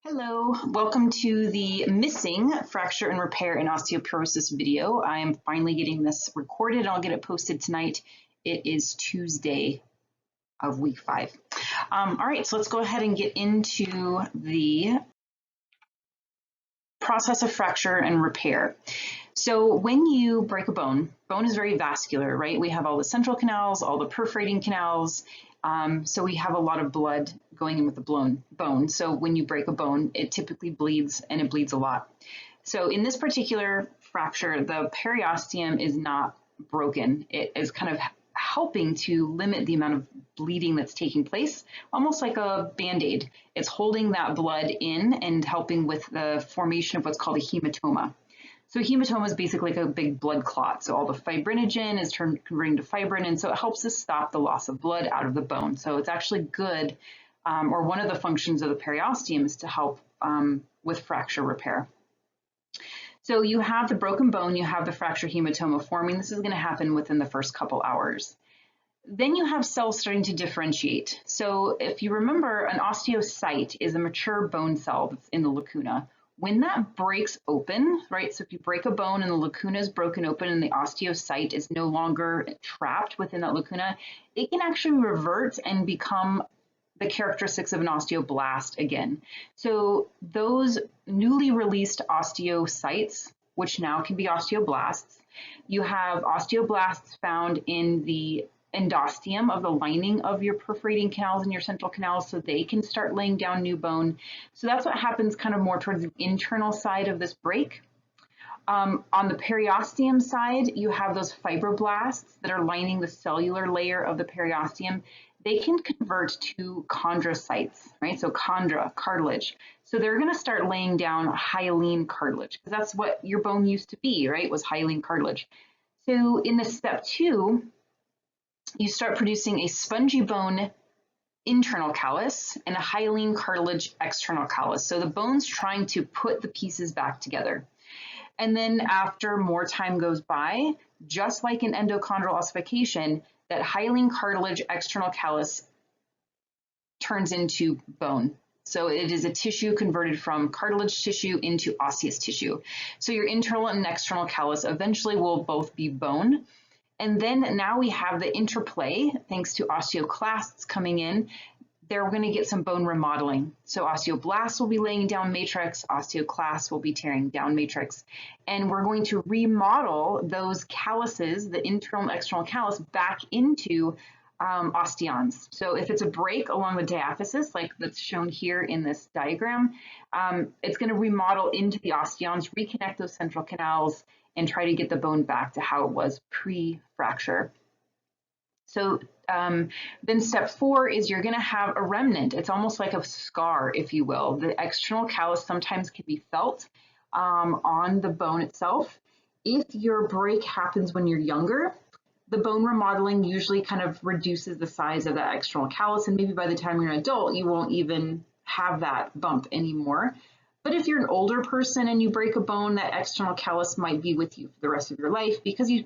Hello, welcome to the missing fracture and repair in osteoporosis video. I am finally getting this recorded. I'll get it posted tonight. It is Tuesday of week 5. All right, so let's go ahead and get into the process of fracture and repair. So when you break a bone is very vascular, right? We have all the central canals, all the perforating canals. So we have a lot of blood going in with the bone. So when you break a bone, it typically bleeds, and it bleeds a lot. So in this particular fracture, the periosteum is not broken. It is kind of helping to limit the amount of bleeding that's taking place, almost like a Band-Aid. It's holding that blood in and helping with the formation of what's called a hematoma. So hematoma is basically like a big blood clot. So all the fibrinogen is converting to fibrin, and so it helps to stop the loss of blood out of the bone. So it's actually good, or one of the functions of the periosteum is to help with fracture repair. So you have the broken bone, you have the fracture hematoma forming. This is going to happen within the first couple hours. Then you have cells starting to differentiate. So if you remember, an osteocyte is a mature bone cell that's in the lacuna. When that breaks open, right, so if you break a bone and the lacuna is broken open and the osteocyte is no longer trapped within that lacuna, it can actually revert and become the characteristics of an osteoblast again. So those newly released osteocytes, which now can be osteoblasts, you have osteoblasts found in the endosteum of the lining of your perforating canals and your central canals, so they can start laying down new bone. So that's what happens kind of more towards the internal side of this break. On the periosteum side, you have those fibroblasts that are lining the cellular layer of the periosteum. They can convert to chondrocytes, right? So chondra, cartilage. So they're going to start laying down hyaline cartilage, because that's what your bone used to be, right? Was hyaline cartilage. So in the step 2, you start producing a spongy bone internal callus and a hyaline cartilage external callus. So the bone's trying to put the pieces back together. And then after more time goes by, just like in endochondral ossification, that hyaline cartilage external callus turns into bone. So it is a tissue converted from cartilage tissue into osseous tissue. So your internal and external callus eventually will both be bone. And then now we have the interplay, thanks to osteoclasts coming in. They're going to get some bone remodeling. So osteoblasts will be laying down matrix, osteoclasts will be tearing down matrix. And we're going to remodel those calluses, the internal and external callus, back into osteons. So if it's a break along the diaphysis, like that's shown here in this diagram, it's going to remodel into the osteons, reconnect those central canals, and try to get the bone back to how it was pre-fracture. So then step 4 is you're going to have a remnant. It's almost like a scar, if you will. The external callus sometimes can be felt on the bone itself. If your break happens when you're younger, the bone remodeling usually kind of reduces the size of that external callus, and maybe by the time you're an adult, you won't even have that bump anymore. But if you're an older person and you break a bone, that external callus might be with you for the rest of your life, because you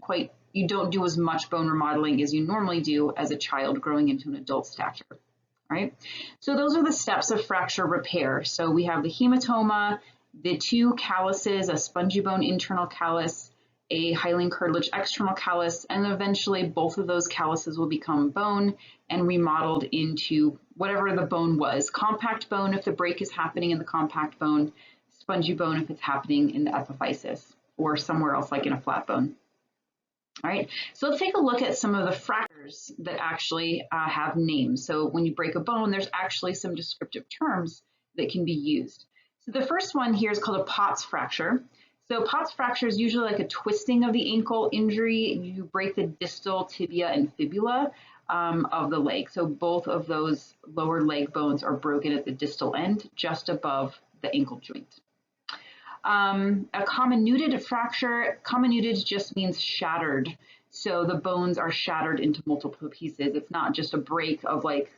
don't do as much bone remodeling as you normally do as a child growing into an adult stature, right? So those are the steps of fracture repair. So we have the hematoma, the 2 calluses, a spongy bone internal callus, a hyaline cartilage external callus, and eventually both of those calluses will become bone and remodeled into whatever the bone was. Compact bone if the break is happening in the compact bone, spongy bone if it's happening in the epiphysis or somewhere else like in a flat bone. All right, so let's take a look at some of the fractures that actually have names. So when you break a bone, there's actually some descriptive terms that can be used. So the first one here is called a Pott's fracture. So Pott's fracture is usually like a twisting of the ankle injury. You break the distal tibia and fibula of the leg. So both of those lower leg bones are broken at the distal end, just above the ankle joint. A comminuted fracture, comminuted just means shattered. So the bones are shattered into multiple pieces. It's not just a break of like,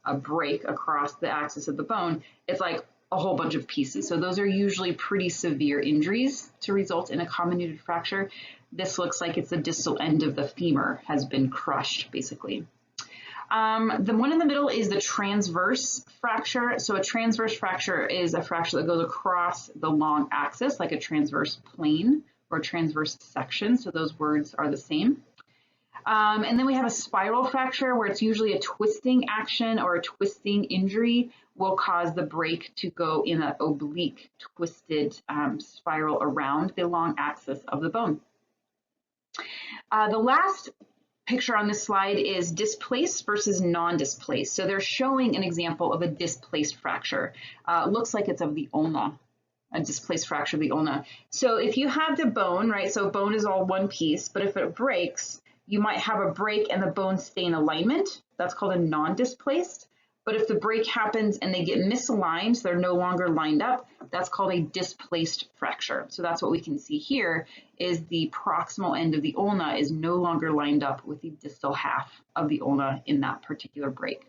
a break across the axis of the bone. It's like a whole bunch of pieces. So those are usually pretty severe injuries to result in a comminuted fracture. This looks like it's the distal end of the femur has been crushed, basically. The one in the middle is the transverse fracture. So a transverse fracture is a fracture that goes across the long axis, like a transverse plane or transverse section. So those words are the same. And then we have a spiral fracture where it's usually a twisting action or a twisting injury will cause the break to go in an oblique, twisted spiral around the long axis of the bone. The last picture on this slide is displaced versus non-displaced. So they're showing an example of a displaced fracture. It looks like it's of the ulna, a displaced fracture of the ulna. So if you have the bone, right, so bone is all one piece, but if it breaks, you might have a break and the bones stay in alignment. That's called a non-displaced. But if the break happens and they get misaligned, so they're no longer lined up, that's called a displaced fracture. So that's what we can see here is the proximal end of the ulna is no longer lined up with the distal half of the ulna in that particular break.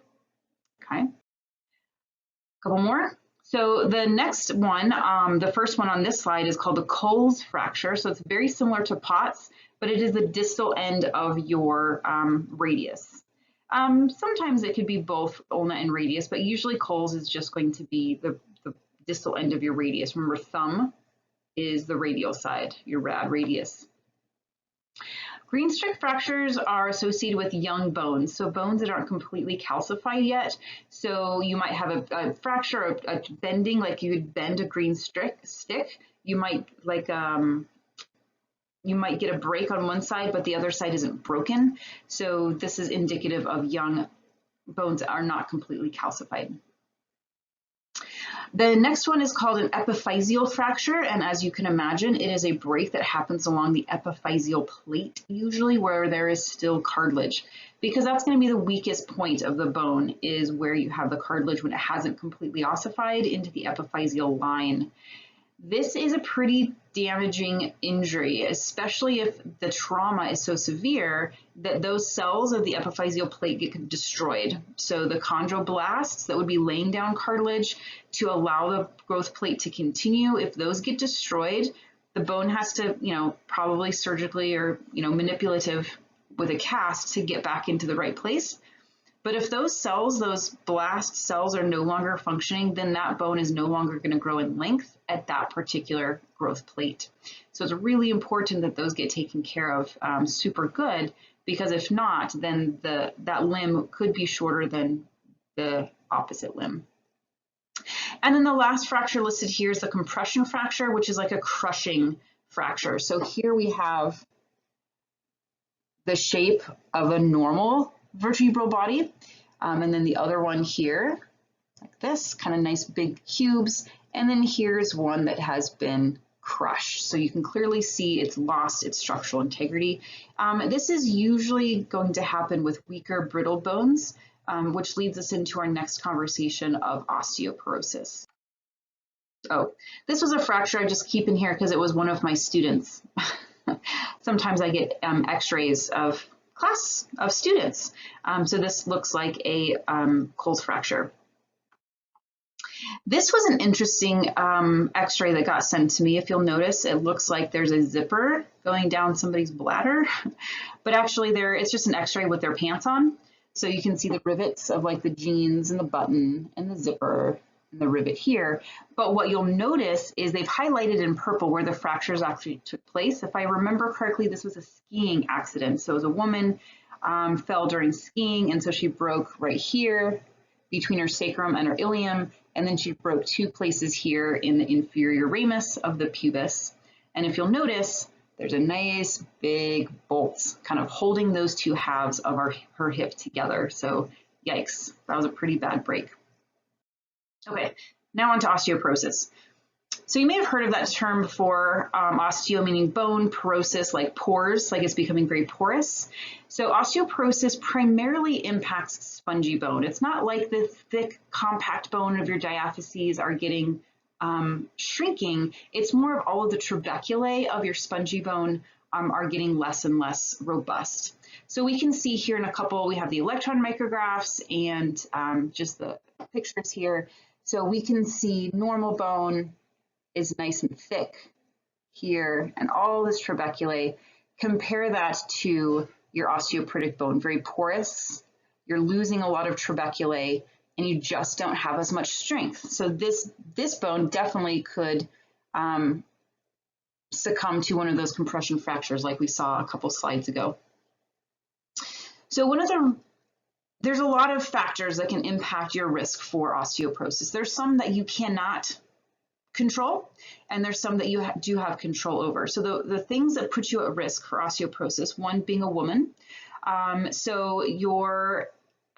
Okay, a couple more. So the next one, the first one on this slide is called the Coles fracture. So it's very similar to POTS, but it is the distal end of your radius. Sometimes it could be both ulna and radius, but usually Coles is just going to be the distal end of your radius. Remember, thumb is the radial side, your radius. Green streak fractures are associated with young bones, so bones that aren't completely calcified yet. So you might have a fracture, a bending, like you would bend a green stick. You might you might get a break on one side, but the other side isn't broken. So this is indicative of young bones that are not completely calcified. The next one is called an epiphyseal fracture, and as you can imagine, it is a break that happens along the epiphyseal plate, usually where there is still cartilage, because that's going to be the weakest point of the bone, is where you have the cartilage when it hasn't completely ossified into the epiphyseal line. This is a pretty damaging injury, especially if the trauma is so severe that those cells of the epiphyseal plate get destroyed. So the chondroblasts that would be laying down cartilage to allow the growth plate to continue, if those get destroyed, the bone has to, probably surgically or, manipulative with a cast to get back into the right place. But if those cells, those blast cells are no longer functioning, then that bone is no longer going to grow in length at that particular growth plate. So it's really important that those get taken care of super good, because if not, then that limb could be shorter than the opposite limb. And then the last fracture listed here is the compression fracture, which is like a crushing fracture. So here we have the shape of a normal vertebral body, and then the other one here, like this, kind of nice big cubes, and then here's one that has been crushed. So you can clearly see it's lost its structural integrity. This is usually going to happen with weaker, brittle bones, which leads us into our next conversation of osteoporosis. Oh, this was a fracture I just keep in here because it was one of my students. Sometimes I get X-rays of class of students. So this looks like a Coles fracture. This was an interesting X-ray that got sent to me. If you'll notice, it looks like there's a zipper going down somebody's bladder, but actually it's just an X-ray with their pants on. So you can see the rivets of like the jeans and the button and the zipper and the rivet here. But what you'll notice is they've highlighted in purple where the fractures actually took place. If I remember correctly, this was a skiing accident. So it was a woman fell during skiing, and so she broke right here between her sacrum and her ilium, and then she broke two places here in the inferior ramus of the pubis. And if you'll notice, there's a nice big bolt kind of holding those two halves of her hip together. So yikes, that was a pretty bad break. Okay, now on to osteoporosis. So you may have heard of that term before, osteo meaning bone, porosis like pores, like it's becoming very porous. So osteoporosis primarily impacts spongy bone. It's not like the thick, compact bone of your diaphyses are getting shrinking. It's more of all of the trabeculae of your spongy bone are getting less and less robust. So we can see here in a couple, we have the electron micrographs and just the pictures here. So we can see normal bone is nice and thick here, and all this trabeculae. Compare that to your osteoporotic bone, very porous, you're losing a lot of trabeculae, and you just don't have as much strength. So this bone definitely could succumb to one of those compression fractures like we saw a couple slides ago. So there's a lot of factors that can impact your risk for osteoporosis. There's some that you cannot control, and there's some that you do have control over. So the things that put you at risk for osteoporosis, one being a woman. So your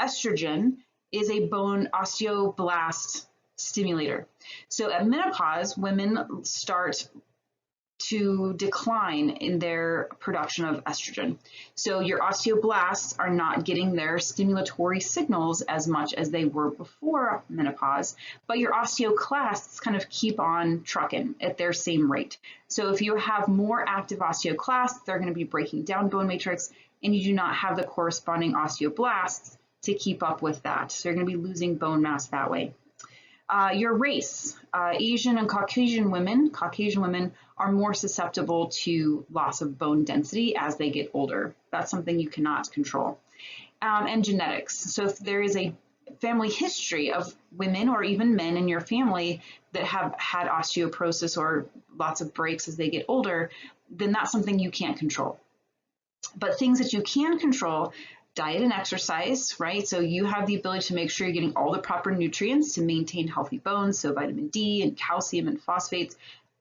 estrogen is a bone osteoblast stimulator. So at menopause, women start to decline in their production of estrogen. So your osteoblasts are not getting their stimulatory signals as much as they were before menopause, but your osteoclasts kind of keep on trucking at their same rate. So if you have more active osteoclasts, they're going to be breaking down bone matrix, and you do not have the corresponding osteoblasts to keep up with that. So you're going to be losing bone mass that way. Your race, Asian and Caucasian women are more susceptible to loss of bone density as they get older. That's something you cannot control. And genetics. So if there is a family history of women or even men in your family that have had osteoporosis or lots of breaks as they get older, then that's something you can't control. But things that you can control, diet and exercise, right? So you have the ability to make sure you're getting all the proper nutrients to maintain healthy bones, so vitamin D and calcium and phosphates.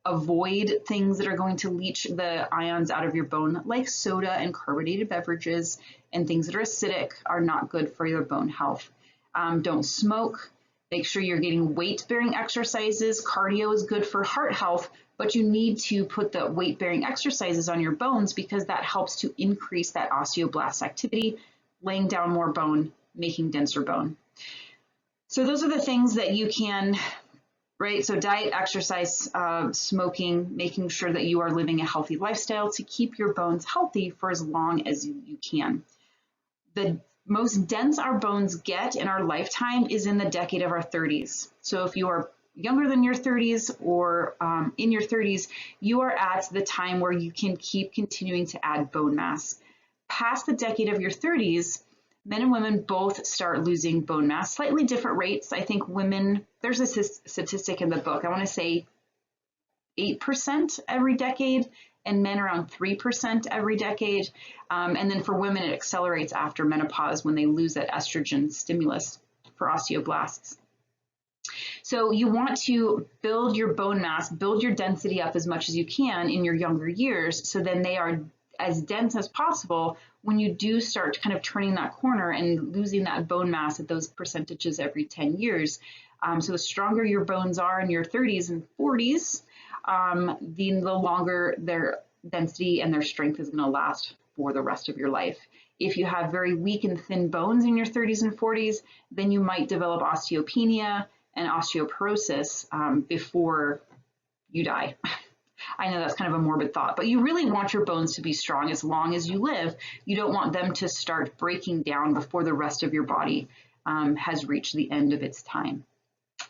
Avoid things that are going to leach the ions out of your bone, like soda and carbonated beverages, and things that are acidic are not good for your bone health. Don't smoke. Make sure you're getting weight-bearing exercises. Cardio is good for heart health, but you need to put the weight-bearing exercises on your bones because that helps to increase that osteoblast activity, laying down more bone, making denser bone. So those are the things that you can, right? So diet, exercise, smoking, making sure that you are living a healthy lifestyle to keep your bones healthy for as long as you can. The most dense our bones get in our lifetime is in the decade of our 30s. So if you are younger than your 30s or in your 30s, you are at the time where you can keep continuing to add bone mass. Past the decade of your 30s, men and women both start losing bone mass, slightly different rates. I think women, there's a statistic in the book, I want to say 8% every decade, and men around 3% every decade. And then for women, it accelerates after menopause when they lose that estrogen stimulus for osteoblasts. So you want to build your bone mass, build your density up as much as you can in your younger years, so then they are as dense as possible when you do start kind of turning that corner and losing that bone mass at those percentages every 10 years. So the stronger your bones are in your 30s and 40s, the longer their density and their strength is going to last for the rest of your life. If you have very weak and thin bones in your 30s and 40s, then you might develop osteopenia and osteoporosis before you die. I know that's kind of a morbid thought, but you really want your bones to be strong as long as you live. You don't want them to start breaking down before the rest of your body has reached the end of its time.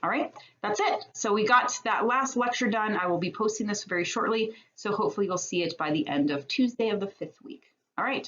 All right, that's it. So we got that last lecture done. I will be posting this very shortly, so hopefully you'll see it by the end of Tuesday of the 5th week. All right,